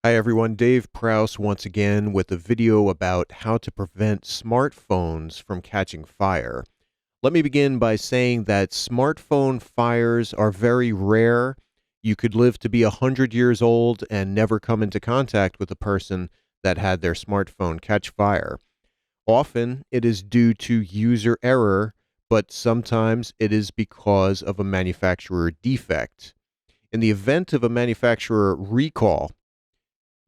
Hi everyone, Dave Prouse once again with a video about how to prevent smartphones from catching fire. Let me begin by saying that smartphone fires are very rare. You could live to be 100 years old and never come into contact with a person that had their smartphone catch fire. Often it is due to user error, but sometimes it is because of a manufacturer defect. In the event of a manufacturer recall,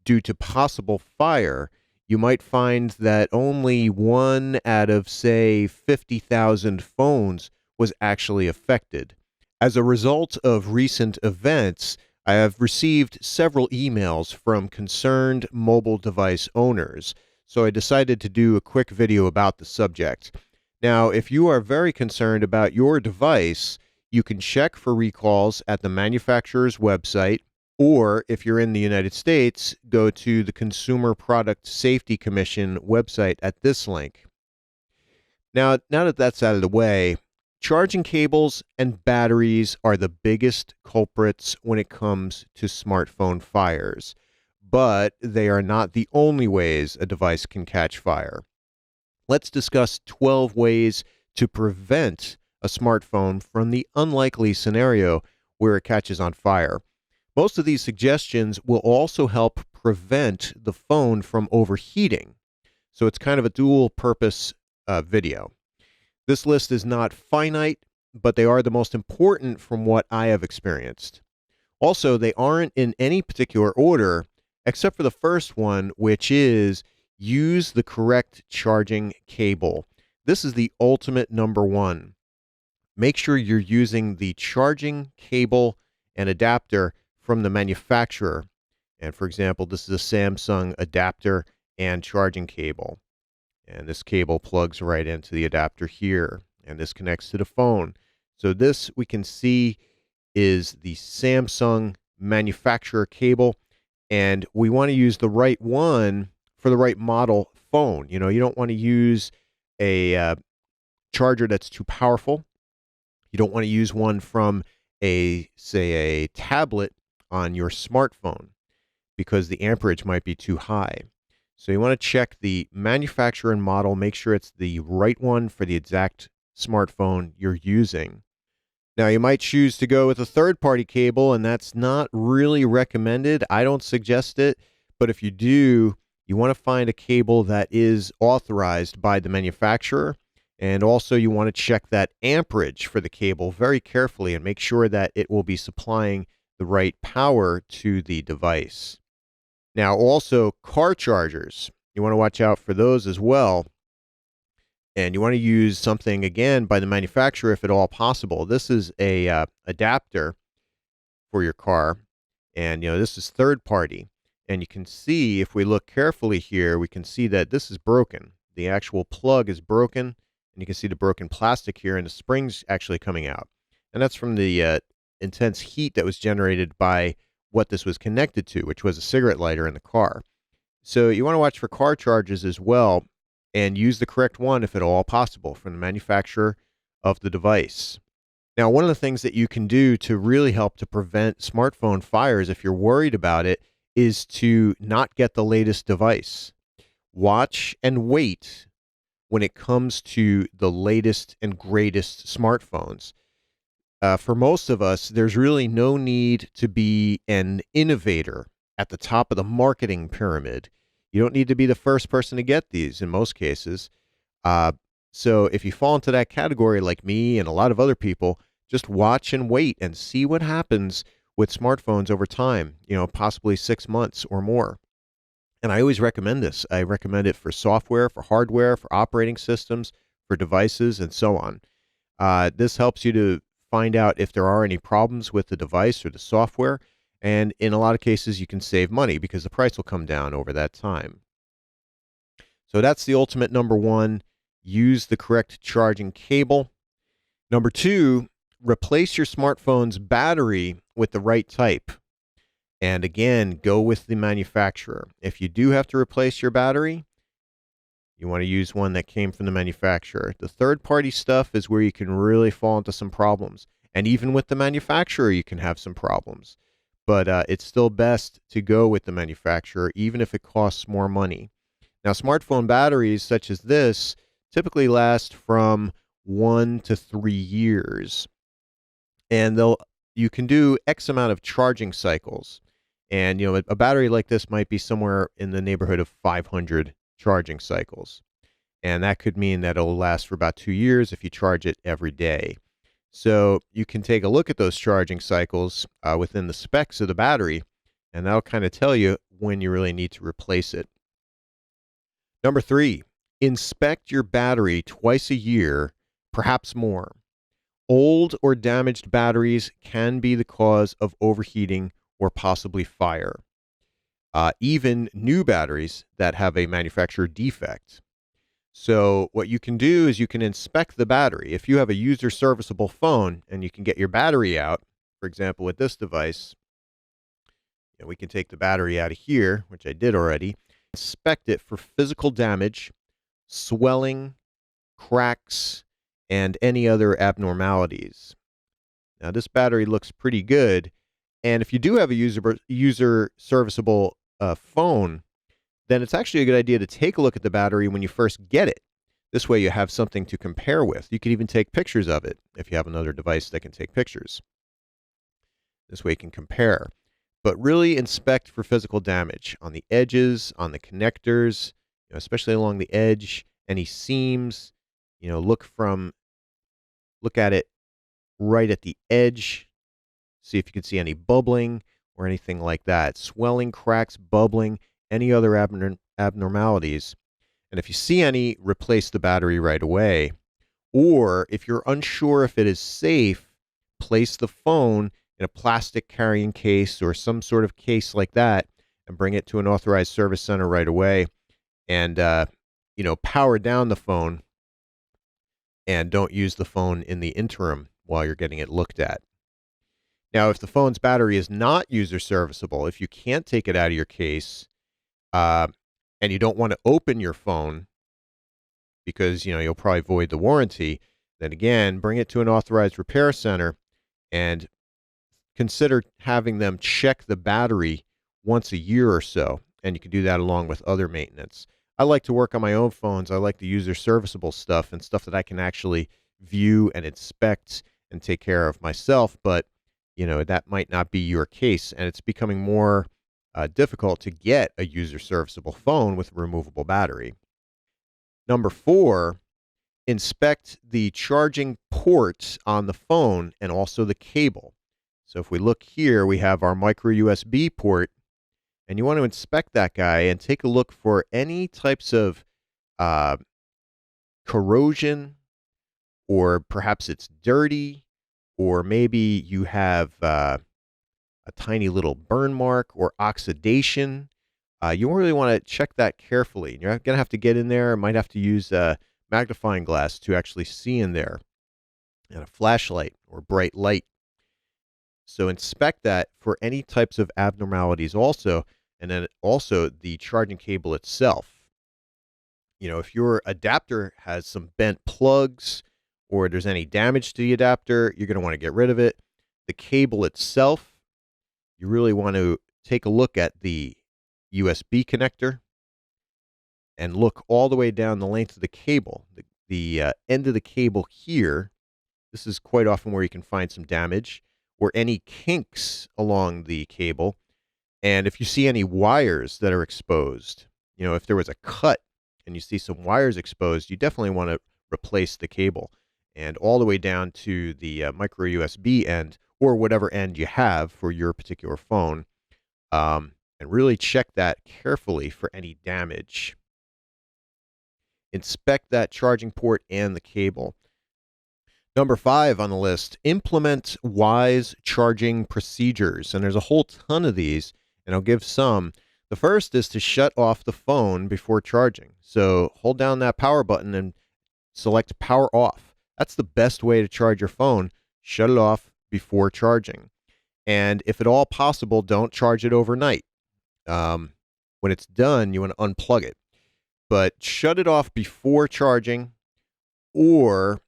due to possible fire, you might find that only one out of, say, 50,000 phones was actually affected. As a result of recent events, I have received several emails from concerned mobile device owners, so I decided to do a quick video about the subject. Now, if you are very concerned about your device, you can check for recalls at the manufacturer's website, or if you're in the United States, go to the Consumer Product Safety Commission website at this link. Now that that's out of the way, charging cables and batteries are the biggest culprits when it comes to smartphone fires, but they are not the only ways a device can catch fire. Let's discuss 12 ways to prevent a smartphone from the unlikely scenario where it catches on fire. Most of these suggestions will also help prevent the phone from overheating. So it's kind of a dual purpose video. This list is not finite, but they are the most important from what I have experienced. Also, they aren't in any particular order, except for the first one, which is use the correct charging cable. This is the ultimate number one. Make sure you're using the charging cable and adapter from the manufacturer. And for example, this is a Samsung adapter and charging cable. And this cable plugs right into the adapter here. And this connects to the phone. So this we can see is the Samsung manufacturer cable. And we want to use the right one for the right model phone. You know, you don't want to use a charger that's too powerful. You don't want to use one from say a tablet on your smartphone because the amperage might be too high. So you want to check the manufacturer and model, make sure it's the right one for the exact smartphone you're using. Now, you might choose to go with a third-party cable, and that's not really recommended. I don't suggest it, but if you do, you want to find a cable that is authorized by the manufacturer. And also you want to check that amperage for the cable very carefully and make sure that it will be supplying the right power to the device. Now, also car chargers, you want to watch out for those as well. And you want to use something, again, by the manufacturer if at all possible. This is a adapter for your car. And, you know, this is third party. And you can see, if we look carefully here, we can see that this is broken. The actual plug is broken. And you can see the broken plastic here, and the spring's actually coming out. And that's from the intense heat that was generated by what this was connected to, which was a cigarette lighter in the car. So you want to watch for car chargers as well, and use the correct one if at all possible from the manufacturer of the device. Now, one of the things that you can do to really help to prevent smartphone fires, if you're worried about it, is to not get the latest device. Watch and wait when it comes to the latest and greatest smartphones. For most of us, there's really no need to be an innovator at the top of the marketing pyramid. You don't need to be the first person to get these in most cases. So if you fall into that category like me and a lot of other people, just watch and wait and see what happens with smartphones over time, you know, possibly 6 months or more. And I always recommend this. I recommend it for software, for hardware, for operating systems, for devices, and so on. This helps you to find out if there are any problems with the device or the software. And in a lot of cases, you can save money because the price will come down over that time. So that's the ultimate number one. Use the correct charging cable. Number two, replace your smartphone's battery with the right type. And again, go with the manufacturer. If you do have to replace your battery, you want to use one that came from the manufacturer. The third-party stuff is where you can really fall into some problems. And even with the manufacturer, you can have some problems. but it's still best to go with the manufacturer, even if it costs more money. Now, smartphone batteries such as this typically last from 1 to 3 years, and you can do X amount of charging cycles. And a battery like this might be somewhere in the neighborhood of 500 charging cycles. And that could mean that it'll last for about 2 years if you charge it every day. So you can take a look at those charging cycles within the specs of the battery, and that'll kind of tell you when you really need to replace it. Number 3, inspect your battery twice a year, perhaps more. Old or damaged batteries can be the cause of overheating or possibly fire. Even new batteries that have a manufacturer defect. So what you can do is you can inspect the battery. If you have a user serviceable phone and you can get your battery out, for example, with this device, we can take the battery out of here, which I did already, inspect it for physical damage, swelling, cracks, and any other abnormalities. Now, this battery looks pretty good. And if you do have a user serviceable phone, then it's actually a good idea to take a look at the battery when you first get it. This way you have something to compare with. You can even take pictures of it if you have another device that can take pictures. This way you can compare. But really inspect for physical damage on the edges, on the connectors, especially along the edge, any seams. Look at it right at the edge. See if you can see any bubbling or anything like that. Swelling, cracks, bubbling, any other abnormalities. And if you see any, replace the battery right away. Or if you're unsure if it is safe, place the phone in a plastic carrying case or some sort of case like that and bring it to an authorized service center right away. And, power down the phone and don't use the phone in the interim while you're getting it looked at. Now, if the phone's battery is not user serviceable, if you can't take it out of your case, and you don't want to open your phone because, you'll probably void the warranty, then again, bring it to an authorized repair center and consider having them check the battery once a year or so. And you can do that along with other maintenance. I like to work on my own phones. I like the user serviceable stuff and stuff that I can actually view and inspect and take care of myself. But, that might not be your case. And it's becoming more difficult to get a user serviceable phone with a removable battery. Number 4, inspect the charging ports on the phone and also the cable. So if we look here, we have our micro USB port, and you want to inspect that guy and take a look for any types of corrosion, or perhaps it's dirty, or maybe you have a tiny little burn mark or oxidation. You really want to check that carefully. You're going to have to get in there. Might have to use a magnifying glass to actually see in there, and a flashlight or bright light. So inspect that for any types of abnormalities also, and then also the charging cable itself. If your adapter has some bent plugs or there's any damage to the adapter, you're going to want to get rid of it. The cable itself, you really want to take a look at the USB connector and look all the way down the length of the cable. The end of the cable here, this is quite often where you can find some damage or any kinks along the cable. And if you see any wires that are exposed, if there was a cut and you see some wires exposed, you definitely want to replace the cable, and all the way down to the micro USB end or whatever end you have for your particular phone. And really check that carefully for any damage. Inspect that charging port and the cable. Number 5 on the list, implement wise charging procedures. And there's a whole ton of these, and I'll give some. The first is to shut off the phone before charging. So hold down that power button and select power off. That's the best way to charge your phone. Shut it off before charging. And if at all possible, don't charge it overnight. When it's done, you want to unplug it. But shut it off before charging, or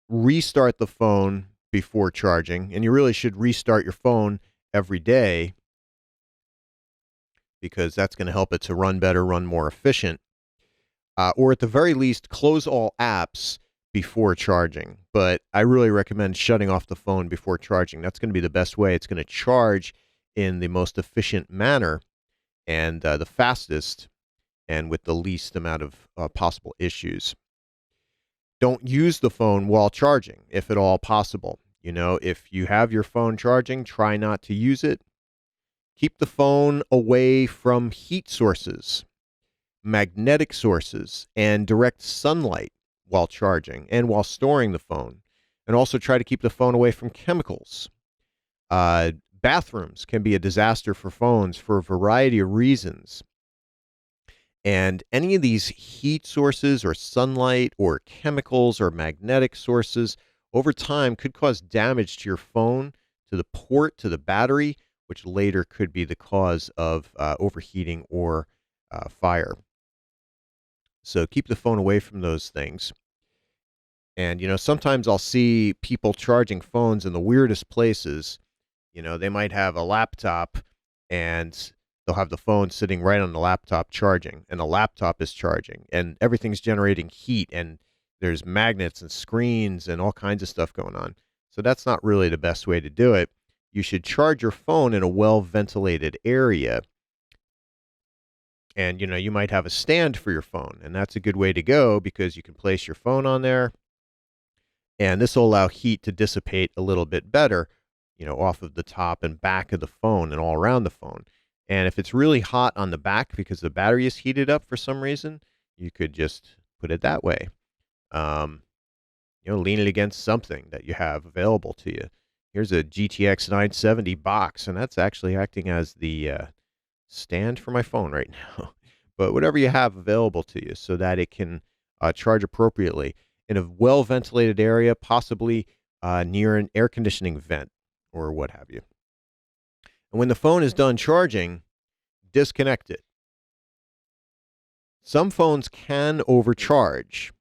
restart the phone before charging. And you really should restart your phone every day, because that's going to help it to run better, run more efficient. Or at the very least, close all apps before charging. But I really recommend shutting off the phone before charging. That's going to be the best way. It's going to charge in the most efficient manner and the fastest and with the least amount of possible issues. Don't use the phone while charging, if at all possible. If you have your phone charging, try not to use it. Keep the phone away from heat sources, magnetic sources, and direct sunlight while charging and while storing the phone. And also try to keep the phone away from chemicals. Bathrooms can be a disaster for phones for a variety of reasons. And any of these heat sources or sunlight or chemicals or magnetic sources over time could cause damage to your phone, to the port, to the battery, which later could be the cause of overheating or fire. So keep the phone away from those things. And, sometimes I'll see people charging phones in the weirdest places. They might have a laptop and they'll have the phone sitting right on the laptop charging, and the laptop is charging, and everything's generating heat, and there's magnets and screens and all kinds of stuff going on. So that's not really the best way to do it. You should charge your phone in a well-ventilated area. And, you might have a stand for your phone, and that's a good way to go because you can place your phone on there, and this will allow heat to dissipate a little bit better, off of the top and back of the phone and all around the phone. And if it's really hot on the back because the battery is heated up for some reason, you could just put it that way. Lean it against something that you have available to you. Here's a GTX 970 box, and that's actually acting as the stand for my phone right now. But whatever you have available to you so that it can charge appropriately in a well-ventilated area, possibly near an air conditioning vent or what have you. And when the phone is done charging, disconnect it. Some phones can overcharge,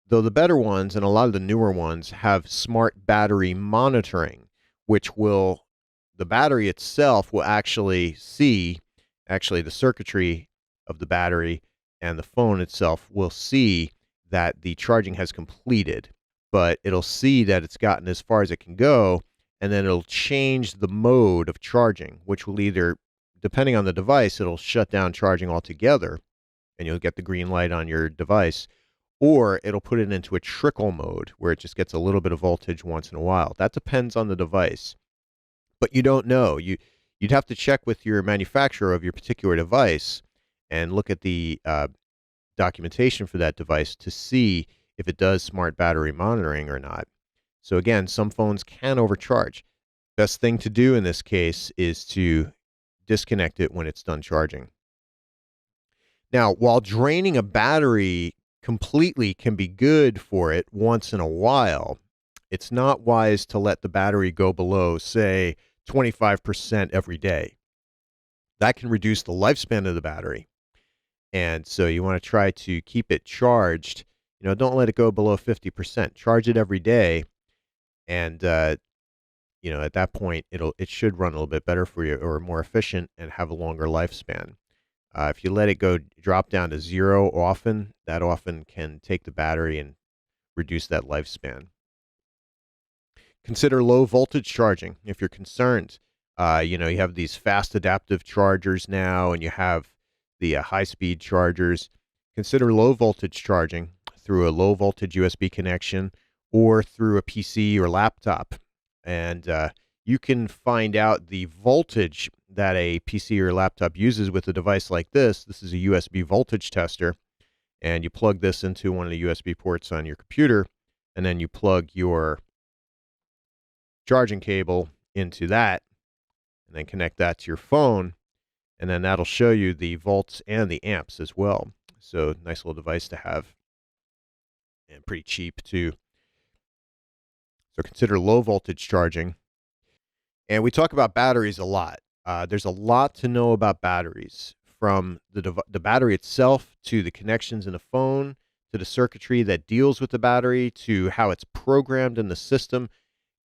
though the better ones and a lot of the newer ones have smart battery monitoring, which the battery itself will actually see, the circuitry of the battery and the phone itself will see that the charging has completed, but it'll see that it's gotten as far as it can go, and then it'll change the mode of charging, which will either, depending on the device, it'll shut down charging altogether, and you'll get the green light on your device, or it'll put it into a trickle mode where it just gets a little bit of voltage once in a while. That depends on the device, but you don't know. You'd have to check with your manufacturer of your particular device and look at the documentation for that device to see if it does smart battery monitoring or not. So again, some phones can overcharge. Best thing to do in this case is to disconnect it when it's done charging. Now, while draining a battery completely can be good for it once in a while, it's not wise to let the battery go below, say, 25% every day. That can reduce the lifespan of the battery. And so you want to try to keep it charged. Don't let it go below 50%. Charge it every day. And, at that point, it should run a little bit better for you or more efficient and have a longer lifespan. If you let it drop down to zero often, that often can take the battery and reduce that lifespan. Consider low voltage charging if you're concerned. You have these fast adaptive chargers now, and you have the high speed chargers. Consider low voltage charging through a low voltage USB connection or through a PC or laptop. And you can find out the voltage that a PC or laptop uses with a device like this. This is a USB voltage tester, and you plug this into one of the USB ports on your computer, and then you plug your charging cable into that, and then connect that to your phone, and then that'll show you the volts and the amps as well. So nice little device to have, and pretty cheap too. So consider low voltage charging. And we talk about batteries a lot. There's a lot to know about batteries, from the battery itself to the connections in the phone to the circuitry that deals with the battery to how it's programmed in the system.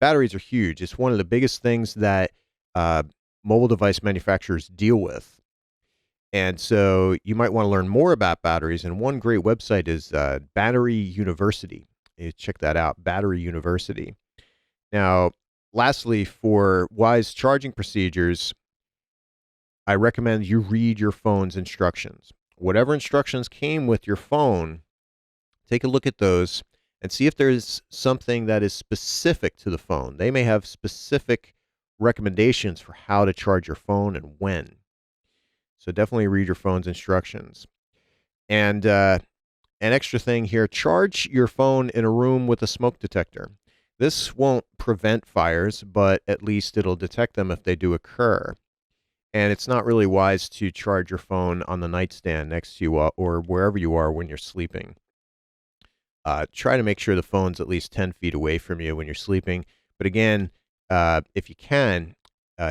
Batteries are huge. It's one of the biggest things that uh, mobile device manufacturers deal with. And so you might want to learn more about batteries. And one great website is Battery University. You check that out, Battery University. Now, lastly, for wise charging procedures, I recommend you read your phone's instructions. Whatever instructions came with your phone, take a look at those and see if there's something that is specific to the phone. They may have specific recommendations for how to charge your phone and when. So definitely read your phone's instructions. And an extra thing here, charge your phone in a room with a smoke detector. This won't prevent fires, but at least it'll detect them if they do occur. And it's not really wise to charge your phone on the nightstand next to you or wherever you are when you're sleeping. Try to make sure the phone's at least 10 feet away from you when you're sleeping. But again, if you can,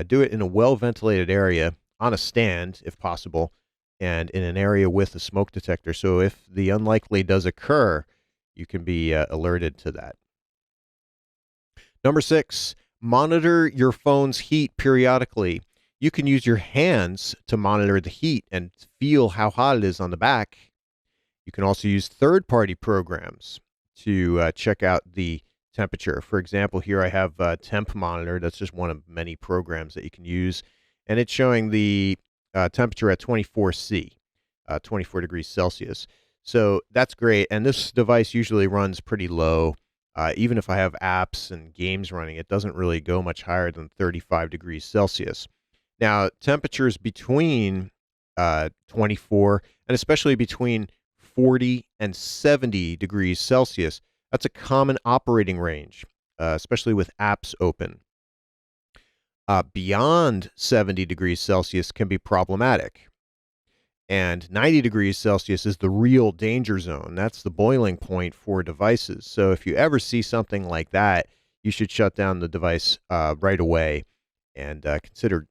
do it in a well-ventilated area on a stand, if possible, and in an area with a smoke detector. So if the unlikely does occur, you can be alerted to that. Number 6, monitor your phone's heat periodically. You can use your hands to monitor the heat and feel how hot it is on the back. You can also use third-party programs to check out the temperature. For example, here I have Temp Monitor. That's just one of many programs that you can use. And it's showing the temperature at 24C, 24 degrees Celsius. So that's great. And this device usually runs pretty low. Even if I have apps and games running, it doesn't really go much higher than 35 degrees Celsius. Now, temperatures between 24 and especially between 40 and 70 degrees Celsius, that's a common operating range, especially with apps open. Beyond 70 degrees Celsius can be problematic. And 90 degrees Celsius is the real danger zone. That's the boiling point for devices. So if you ever see something like that, you should shut down the device right away and consider,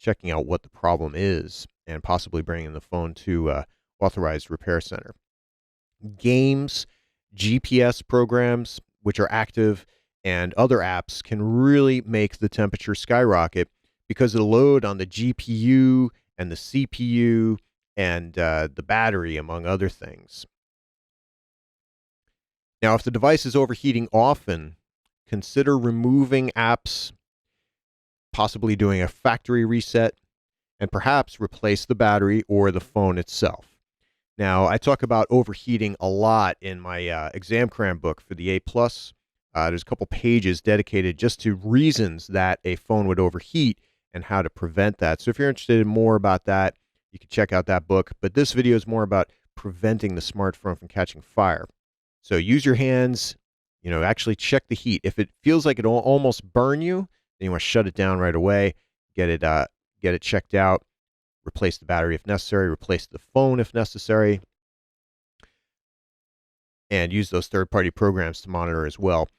checking out what the problem is and possibly bringing the phone to authorized repair center. Games, GPS programs, which are active, and other apps can really make the temperature skyrocket because of the load on the GPU and the CPU and the battery, among other things. Now, if the device is overheating often, consider removing apps, possibly doing a factory reset, and perhaps replace the battery or the phone itself. Now, I talk about overheating a lot in my exam cram book for the A+. There's a couple pages dedicated just to reasons that a phone would overheat and how to prevent that. So if you're interested in more about that, you can check out that book. But this video is more about preventing the smartphone from catching fire. So use your hands, actually check the heat. If it feels like it'll almost burn you, then you want to shut it down right away, get it checked out. Replace the battery if necessary, replace the phone if necessary, and use those third-party programs to monitor as well.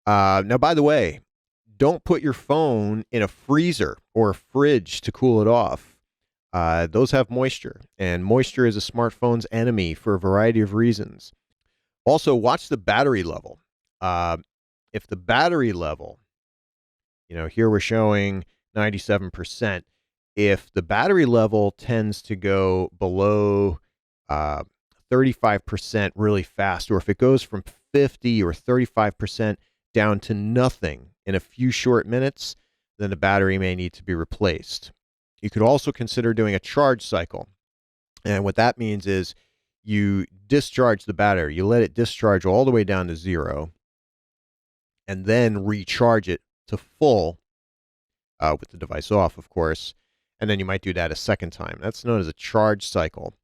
Now, by the way, don't put your phone in a freezer or a fridge to cool it off. Those have moisture, and moisture is a smartphone's enemy for a variety of reasons. Also, watch the battery level. If the battery level, here we're showing 97%. If the battery level tends to go below 35% really fast, or if it goes from 50 or 35% down to nothing in a few short minutes, then the battery may need to be replaced. You could also consider doing a charge cycle. And what that means is you discharge the battery. You let it discharge all the way down to 0 and then recharge it to full with the device off, of course. And then you might do that a second time. That's known as a charge cycle.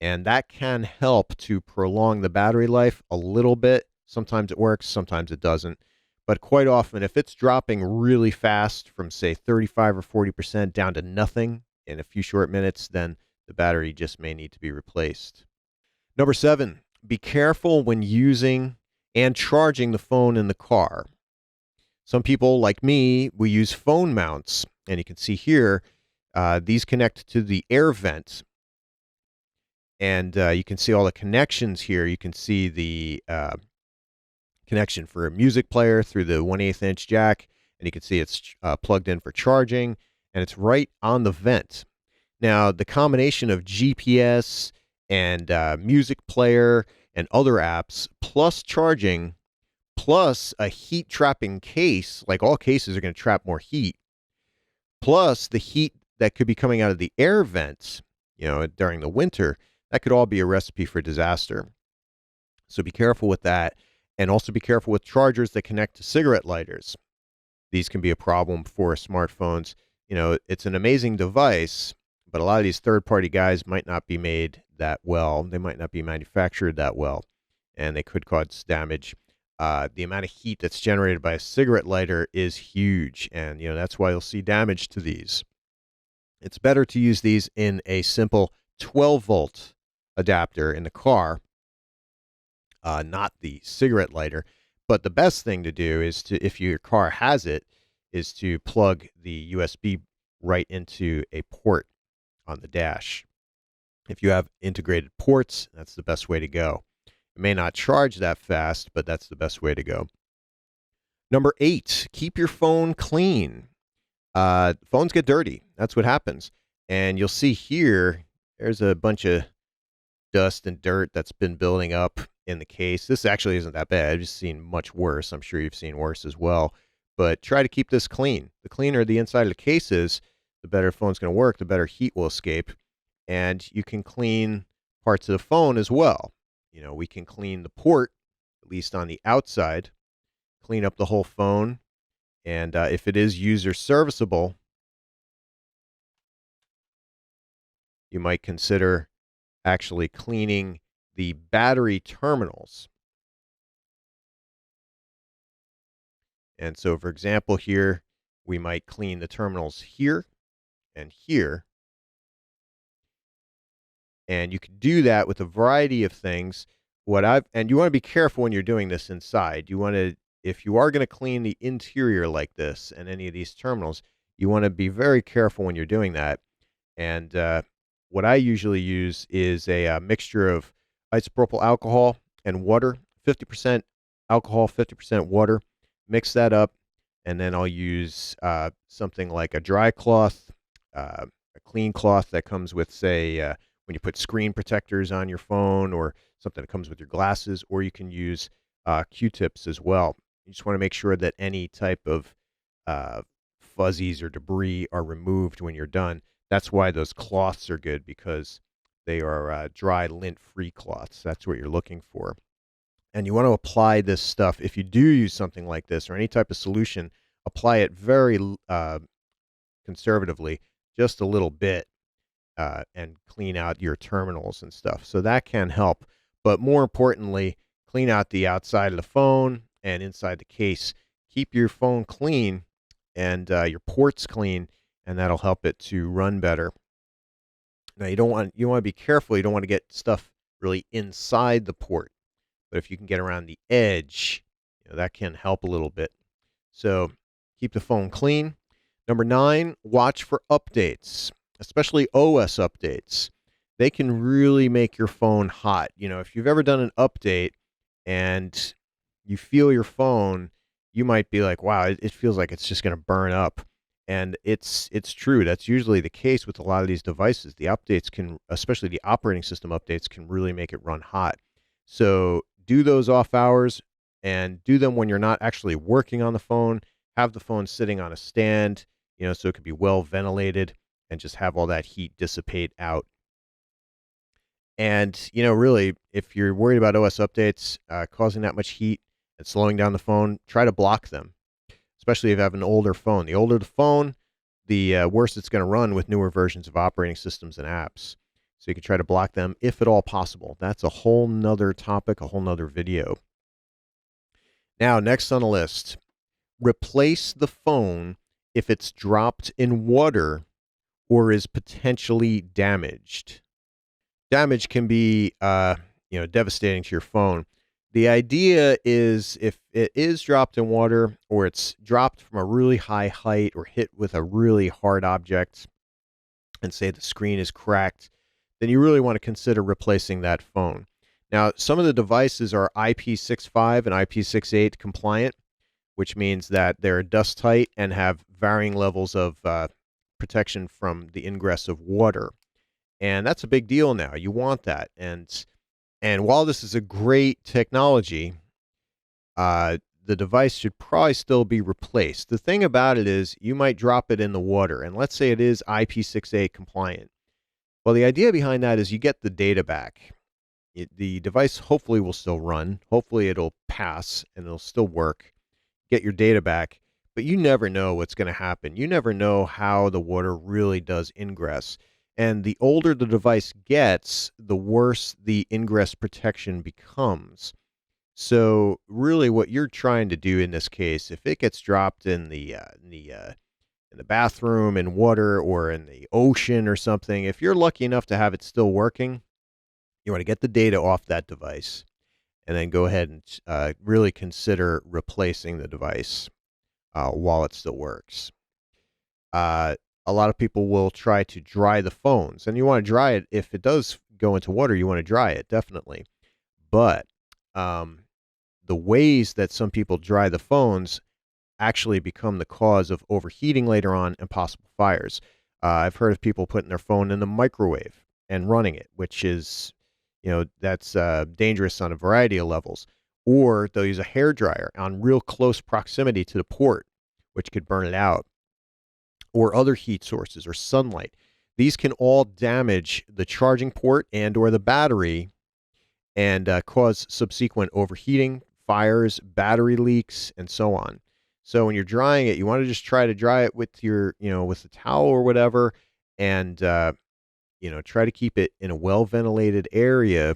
And that can help to prolong the battery life a little bit. Sometimes it works, sometimes it doesn't. But quite often, if it's dropping really fast from, say, 35 or 40% down to nothing in a few short minutes, then the battery just may need to be replaced. Number 7, be careful when using and charging the phone in the car. Some people, like me, we use phone mounts. And you can see here, these connect to the air vent. And you can see all the connections here. You can see the connection for a music player through the 1/8 inch jack. and you can see it's plugged in for charging, and it's right on the vent. Now, the combination of GPS and music player and other apps, plus charging, plus a heat trapping case, like all cases are going to trap more heat, plus the heat that could be coming out of the air vents, during the winter, that could all be a recipe for disaster. So be careful with that. And also be careful with chargers that connect to cigarette lighters. These can be a problem for smartphones. It's an amazing device, but a lot of these third-party guys might not be made that well. They might not be manufactured that well, and they could cause damage. The amount of heat that's generated by a cigarette lighter is huge, and that's why you'll see damage to these. It's better to use these in a simple 12-volt adapter in the car, not the cigarette lighter. But the best thing to do is if your car has it, is to plug the USB right into a port on the dash. If you have integrated ports, that's the best way to go. It may not charge that fast, but that's the best way to go. Number 8, keep your phone clean. Phones get dirty. That's what happens. And you'll see here, there's a bunch of dust and dirt that's been building up in the case. This actually isn't that bad. I've just seen much worse. I'm sure you've seen worse as well. But try to keep this clean. The cleaner the inside of the case is, the better the phone's going to work, the better heat will escape. And you can clean parts of the phone as well. We can clean the port, at least on the outside, clean up the whole phone. And if it is user serviceable, you might consider actually cleaning the battery terminals. And so, for example, here, we might clean the terminals here and here. And you can do that with a variety of things. And you want to be careful when you're doing this inside. If you are going to clean the interior like this and any of these terminals, you want to be very careful when you're doing that. And what I usually use is a mixture of isopropyl alcohol and water, 50% alcohol, 50% water. Mix that up, and then I'll use something like a dry cloth, a clean cloth that comes with, say, when you put screen protectors on your phone, or something that comes with your glasses, or you can use Q-tips as well. You just want to make sure that any type of fuzzies or debris are removed when you're done. That's why those cloths are good, because they are dry, lint-free cloths. That's what you're looking for. And you want to apply this stuff. If you do use something like this or any type of solution, apply it very conservatively, just a little bit, and clean out your terminals and stuff. So that can help. But more importantly, clean out the outside of the phone and inside the case. Keep your phone clean and your ports clean, and that'll help it to run better. Now, you want to be careful. You don't want to get stuff really inside the port. But if you can get around the edge, that can help a little bit. So keep the phone clean. Number 9, watch for updates, especially OS updates. They can really make your phone hot. If you've ever done an update and you feel your phone, you might be like, wow, it feels like it's just going to burn up. And it's true. That's usually the case with a lot of these devices. The updates can, especially the operating system updates, can really make it run hot. So do those off hours, and do them when you're not actually working on the phone. Have the phone sitting on a stand, so it could be well ventilated, and just have all that heat dissipate out. And, really, if you're worried about OS updates causing that much heat and slowing down the phone, try to block them, especially if you have an older phone. The older the phone, the worse it's going to run with newer versions of operating systems and apps. So you can try to block them if at all possible. That's a whole nother topic, a whole nother video. Now, next on the list, replace the phone if it's dropped in water or is potentially damaged. Damage can be, devastating to your phone. The idea is if it is dropped in water, or it's dropped from a really high height or hit with a really hard object, and say the screen is cracked, then you really want to consider replacing that phone. Now, some of the devices are IP65 and IP68 compliant, which means that they're dust tight and have varying levels of protection from the ingress of water. And that's a big deal now. You want that. And while this is a great technology, the device should probably still be replaced. The thing about it is you might drop it in the water, and let's say it is IP68 compliant. Well, the idea behind that is you get the data back. The device hopefully will still run. Hopefully it'll pass and it'll still work. Get your data back, but you never know what's going to happen. You never know how the water really does ingress. And the older the device gets, the worse the ingress protection becomes. So really, what you're trying to do in this case, if it gets dropped in the bathroom in water or in the ocean or something, if you're lucky enough to have it still working, you want to get the data off that device and then go ahead and really consider replacing the device while it still works. A lot of people will try to dry the phones, and you want to dry it. If it does go into water, you want to dry it, definitely. But the ways that some people dry the phones actually become the cause of overheating later on and possible fires. I've heard of people putting their phone in the microwave and running it, which is, that's dangerous on a variety of levels. Or they'll use a hair dryer on real close proximity to the port, which could burn it out, or other heat sources or sunlight. These can all damage the charging port and or the battery and cause subsequent overheating, fires, battery leaks, and so on. So when you're drying it, you want to just try to dry it with with a towel or whatever, and try to keep it in a well ventilated area.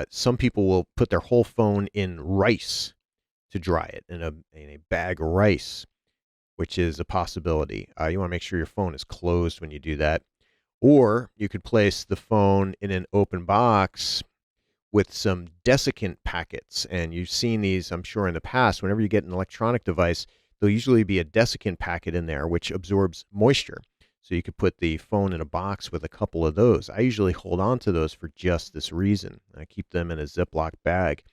Some people will put their whole phone in rice to dry it in a bag of rice, which is a possibility. You want to make sure your phone is closed when you do that. Or you could place the phone in an open box with some desiccant packets. And you've seen these, I'm sure, in the past. Whenever you get an electronic device, there'll usually be a desiccant packet in there, which absorbs moisture. So you could put the phone in a box with a couple of those. I usually hold on to those for just this reason. I keep them in a Ziploc bag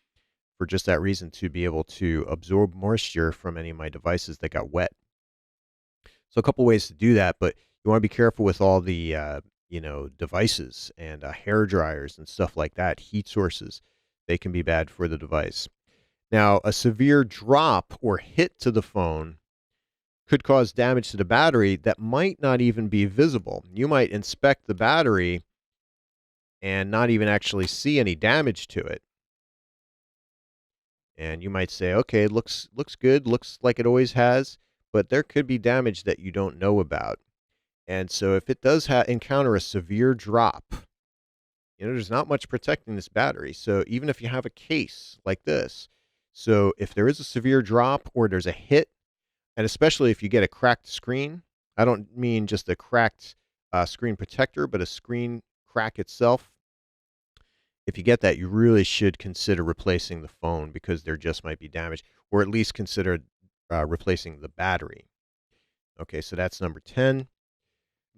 for just that reason, to be able to absorb moisture from any of my devices that got wet. So a couple ways to do that, but you want to be careful with all the devices and hair dryers and stuff like that, heat sources. They can be bad for the device. Now, a severe drop or hit to the phone could cause damage to the battery that might not even be visible. You might inspect the battery and not even actually see any damage to it. And you might say, okay, looks good, looks like it always has, but there could be damage that you don't know about. And so if it does encounter a severe drop, there's not much protecting this battery. So even if you have a case like this, so if there is a severe drop or there's a hit, and especially if you get a cracked screen, I don't mean just a cracked screen protector, but a screen crack itself. If you get that, you really should consider replacing the phone, because there just might be damage, or at least consider replacing the battery. Okay, so that's number 10.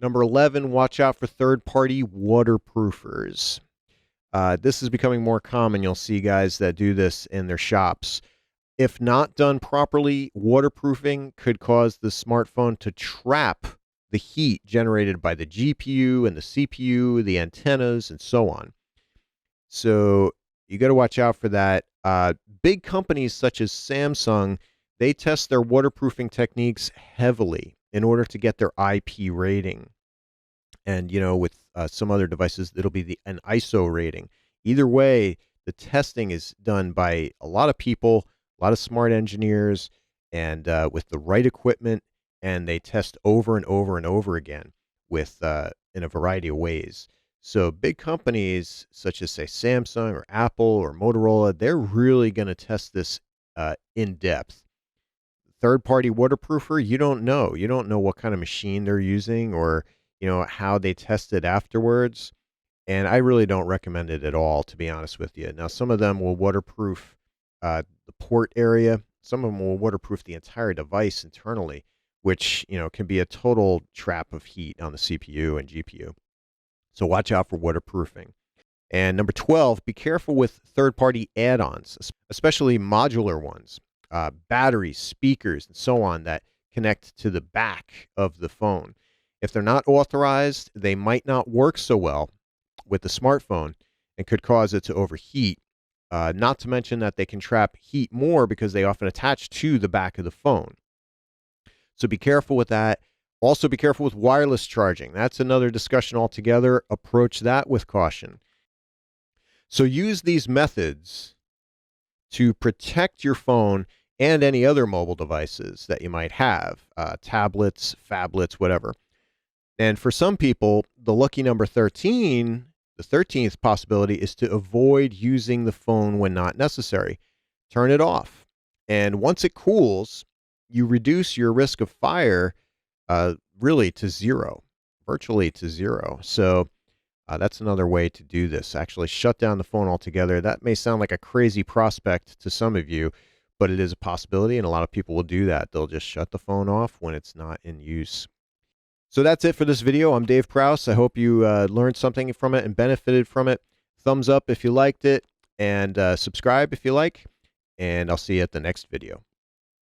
Number 11, watch out for third-party waterproofers. This is becoming more common. You'll see guys that do this in their shops. If not done properly, waterproofing could cause the smartphone to trap the heat generated by the GPU and the CPU, the antennas, and so on. So you got to watch out for that. Big companies such as Samsung, they test their waterproofing techniques heavily in order to get their IP rating. And, with some other devices, it'll be an ISO rating. Either way, the testing is done by a lot of people, a lot of smart engineers, and with the right equipment, and they test over and over and over again with in a variety of ways. So big companies such as, say, Samsung or Apple or Motorola, they're really going to test this in depth. Third-party waterproofer, you don't know. You don't know what kind of machine they're using, or how they test it afterwards. And I really don't recommend it at all, to be honest with you. Now, some of them will waterproof the port area. Some of them will waterproof the entire device internally, which can be a total trap of heat on the CPU and GPU. So watch out for waterproofing. And number 12, be careful with third-party add-ons, especially modular ones. batteries, speakers, and so on that connect to the back of the phone. If they're not authorized, they might not work so well with the smartphone and could cause it to overheat. Not to mention that they can trap heat more because they often attach to the back of the phone. So be careful with that. Also, be careful with wireless charging. That's another discussion altogether. Approach that with caution. So use these methods to protect your phone and any other mobile devices that you might have, tablets, phablets, whatever. And for some people, the lucky number 13, the 13th possibility, is to avoid using the phone when not necessary. Turn it off. And once it cools, you reduce your risk of fire really to zero, virtually to zero. So that's another way to do this. Actually, shut down the phone altogether. That may sound like a crazy prospect to some of you, but it is a possibility, and a lot of people will do that. They'll just shut the phone off when it's not in use. So that's it for this video. I'm Dave Kraus. I hope you learned something from it and benefited from it. Thumbs up if you liked it, and subscribe if you like, and I'll see you at the next video.